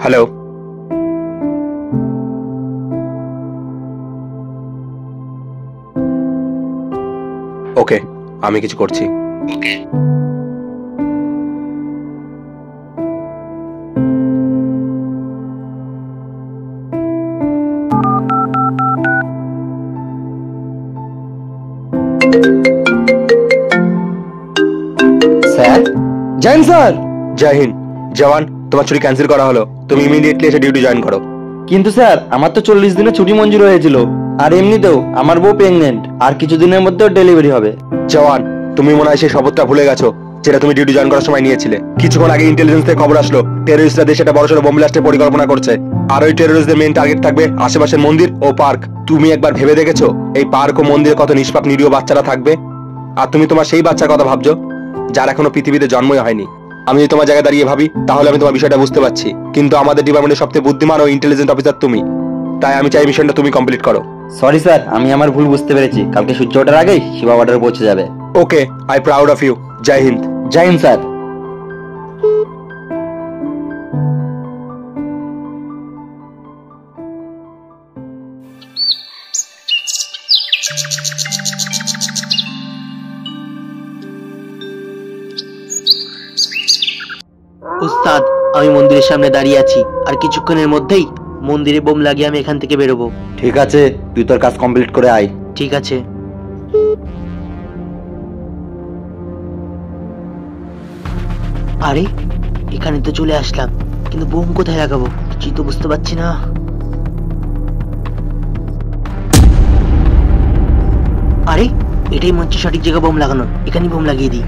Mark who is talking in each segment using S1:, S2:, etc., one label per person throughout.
S1: Hello. ওকে, আমি কিছু করছি। Okay.
S2: Sir, join sir.
S1: Jai Hind. Jawan, তোমার ছুটি ক্যান্সেল করা হলো, তুমি ইমিডিয়েটলি এসে ডিউটি জয়েন করো।
S2: কিন্তু স্যার, আমার তো 40 দিনের ছুটি মঞ্জুর হয়েছিল, আর এমনিতেও আমার বউ প্রেগনেন্ট, আর কিছুদিনের মধ্যেও ডেলিভারি হবে।
S1: জওয়ান, তুমি মনে হয় সেই শপথটা ভুলে গেছো যেটা তুমি ডিউটি জয়েন করার সময় নিয়েছিলে। কিছুক্ষণ আগে ইন্টেলিজেন্স থেকে খবর আসলো টেররিস্টরা দেশে একটা বড়সড় বোম ব্লাস্টের পরিকল্পনা করছে, আর ওই টেররিস্টদের মেইন টার্গেট থাকবে আশেপাশের মন্দির ও পার্ক। তুমি একবার ভেবে দেখেছো এই পার্ক ও মন্দিরে কত নিষ্পাপ নিরীহ বাচ্চারা থাকবে? আর তুমি তোমার সেই বাচ্চার কথা ভাবছো যার এখনো পৃথিবীতে জন্মই হয়নি। আমি যদি তোমার জায়গায় দাঁড়িয়ে ভাবি তাহলে আমি তোমার বিষয়টা বুঝতে পারছি, কিন্তু আমাদের ডিপার্টমেন্টের সবচেয়ে বুদ্ধিমান ও ইন্টেলিজেন্ট অফিসার তুমি, তাই আমি চাই মিশনটা তুমি কমপ্লিট করো।
S2: সরি স্যার, আমি আমার ভুল বুঝতে পেরেছি। কালকে সূর্য ওঠার আগেই শিবা অর্ডার পৌঁছে যাবে।
S1: Okay, I proud of you. Jai Hind.
S2: Jai Hind sir.
S3: উস্তাদ, আমি মন্দিরের সামনে দাঁড়িয়ে আছি, আর কিছুক্ষণের মধ্যেই মন্দিরে বোম লাগিয়ে আমি এখান থেকে বেরোবো।
S2: ঠিক আছে, তুই তোর কাজ কমপ্লিট করে আয়।
S3: ঠিক আছে। আরে, এখানে তো চলে আসলাম, কিন্তু বোম কোথায় লাগাবো কিছুই তো বুঝতে পারছি না। আরে, এটাই মনে হচ্ছে সঠিক জায়গা বোম লাগানোর, এখানেই বোম লাগিয়ে দিই।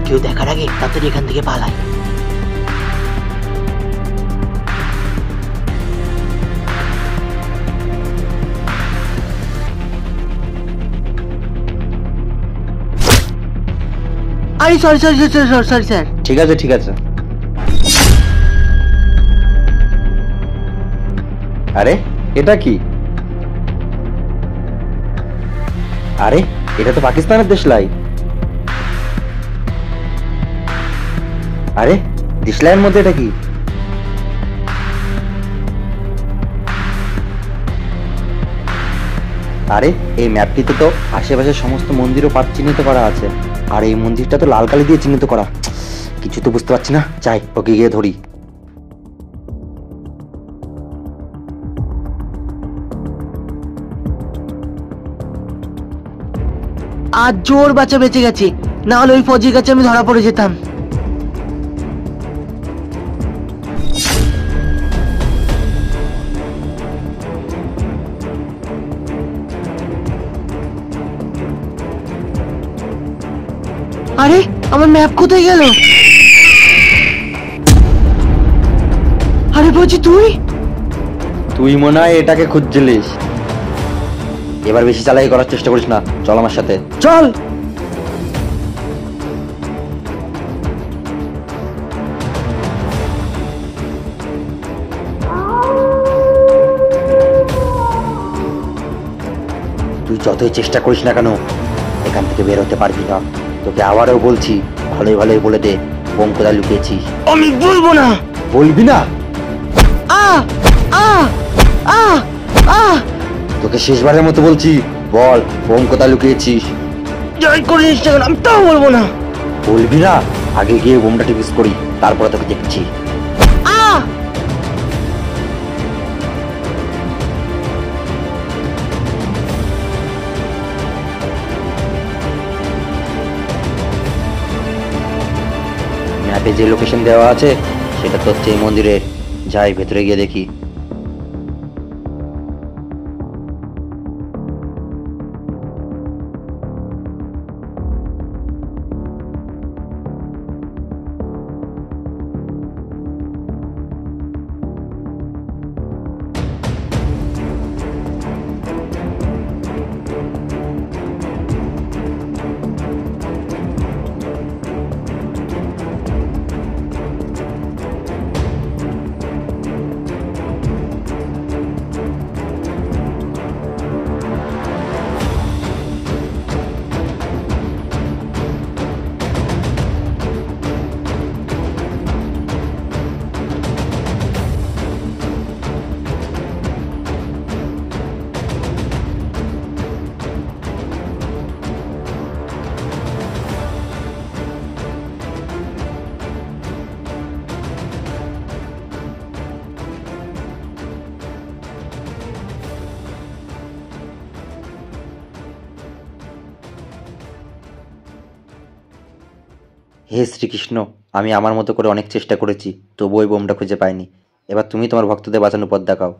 S3: কেউ দেখার আগে তাড়াতাড়ি এখান থেকে পালাই। আরে sorry sorry sorry sorry sorry sir.
S2: ঠিক আছে ঠিক আছে। আরে, এটা কি? আরে, এটা তো পাকিস্তানের দেশলাই। আরে, দেশলাইয়ের মধ্যে এটা কি? আরে, এই ম্যাপটিতে তো আশেপাশের সমস্ত মন্দির ও পার্ক চিহ্নিত করা আছে, আর এই মন্দিরটা তো লাল কালি দিয়ে চিহ্নিত করা। কিছু তো বুঝতে পারছি না, যাই ওকে গিয়ে ধরি।
S3: আজ জোর বাচ্চা বেঁচে গেছে, না হলে ওই ফৌজির কাছে আমি ধরা পড়ে যেতাম। আরে, আমার ম্যাপ কোথায় গেল? আরে বলছি তুই
S2: তুই মনে হয় এটাকে খুঁজছিলিস। এবার বেশি চালাই করার চেষ্টা করিস না, চল আমার সাথে চল। তুই যতই চেষ্টা করিস না কেন এখান থেকে বের হতে পারবি না। তোকে আবারও বলছি, ভালোই ভালোই বলে দে বোম কোথায় লুকিয়েছিস।
S3: আমি বলবো না।
S2: বলবি না?
S3: আ আ আ আ
S2: তোকে শেষবারের মতো বলছি, বল বোম কোথায় লুকিয়েছিস।
S3: জয় করে নিস না, আমি তাও বলবো না।
S2: বলবি না? আগে গিয়ে বোমটা টিপিস করি, তারপরে তোকে দেখছি।
S3: আ
S2: ম্যাপে যে লোকেশন দেওয়া আছে সেটা তো হচ্ছে এই মন্দিরের। যাই ভেতরে গিয়ে দেখি। হে শ্রীকৃষ্ণ, আমি আমার মতো করে অনেক চেষ্টা করেছি, তবু ওই বোমটা খুঁজে পাইনি। এবার তুমি তোমার ভক্তদের বাঁচানোর পথ দেখাও।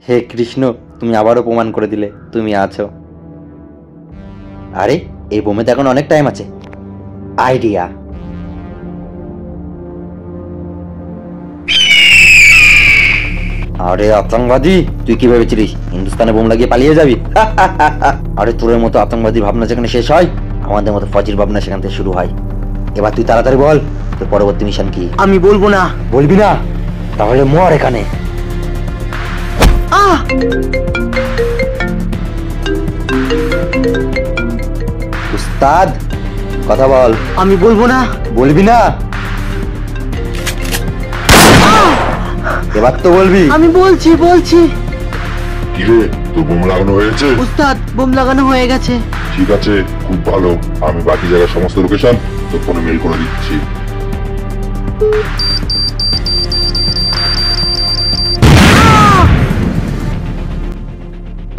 S2: হে কৃষ্ণ, তুমি আবারও প্রমাণ করে দিলে তুমি আছো। আরে, এই বোমে তো এখন অনেক টাইম আছে। আইডিয়া। আরে আতঙ্কবাদী, তুই কি ভেবেছিলিস হিন্দুস্তানে বোম লাগিয়ে পালিয়ে যাবি? আরে তোরের মতো আতঙ্কবাদী ভাবনা যেখানে শেষ হয়, আমাদের মতো ফজির ভাবনা সেখান থেকে শুরু হয়। এবার তুই তাড়াতাড়ি বল তোর পরবর্তী মিশন কি?
S3: আমি বলবো না।
S2: বলবি না? তাহলে মর এখানে।
S3: আহ!
S2: উস্তাদ, কথা বল।
S3: আমি বলবো না।
S2: বলবি না? এবার তো বলবি।
S3: আমি বলছি।
S4: কিরে, তোর বোম লাগানো হয়েছে?
S3: উস্তাদ, বোম লাগানো হয়ে গেছে।
S4: ঠিক আছে, খুব ভালো। আমি বাকি জায়গার সমস্ত লোকেশন তোর ফোনে মেল করে দিচ্ছি।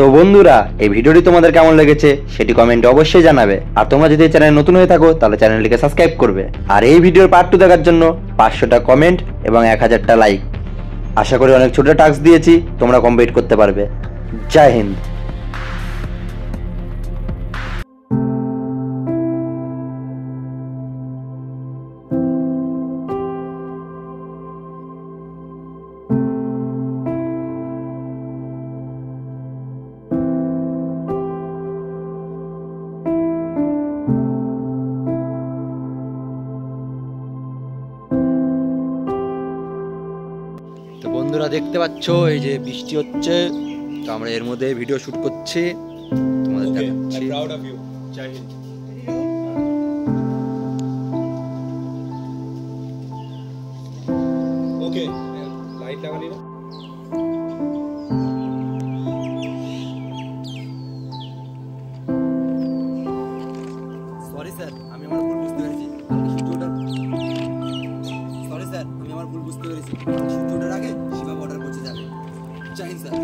S2: তো বন্ধুরা, এই ভিডিওটি তোমাদের কেমন লেগেছে সেটি কমেন্টে অবশ্যই জানাবে। আর তোমরা যদি চ্যানেল নতুন হয়ে থাকো তাহলে চ্যানেলটিকে সাবস্ক্রাইব করবে। আর এই ভিডিওর পার্ট 2 দেখার জন্য 500টা কমেন্ট এবং 1000টা লাইক। আশা করি অনেক ছোট টাস্ক দিয়েছি, তোমরা কমপ্লিট করতে পারবে। জয় হিন্দ। তো বন্ধুরা, দেখতে পাচ্ছ এই যে বৃষ্টি হচ্ছে, তো আমরা এর মধ্যে ভিডিও শুট করছি, তোমাদের দেখাচ্ছি।
S1: ওকে, লাইট লাগালি না?
S2: সরি স্যার, আমি আমার ভুল বুঝতে পেরেছি। সরি স্যার, আমি আমার ভুল বুঝতে পেরেছি। সূর্যোদয়ের আগে শিবা বর্ডার পৌঁছে যাবে। জয় হিন্দ স্যার।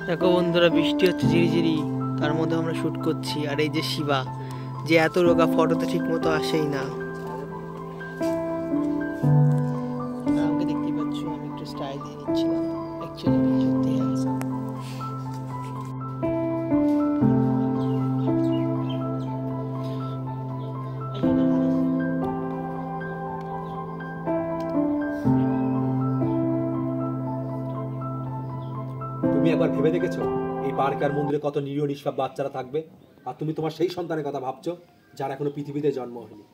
S3: দেখো বন্ধুরা, বৃষ্টি হচ্ছে ঝিরিঝিরি, তার মধ্যে আমরা শুট করছি। আর এই যে শিবা, যে এত রোগা, ফটোতে ঠিক মতো আসেই না। আমাকে দেখতে পাচ্ছ, আমি একটু স্টাইল দিয়ে নিচ্ছিলাম। অ্যাকচুয়ালি আমি সত্যি হ্যান্ডসাম।
S5: তুমি একবার ভেবে দেখেছো এই পার্ক আর মন্দিরে কত নিরীহ নিষ্পাপ বাচ্চারা থাকবে, আর তুমি তোমার সেই সন্তানের কথা ভাবছো যার এখনো পৃথিবীতে জন্ম হয়নি।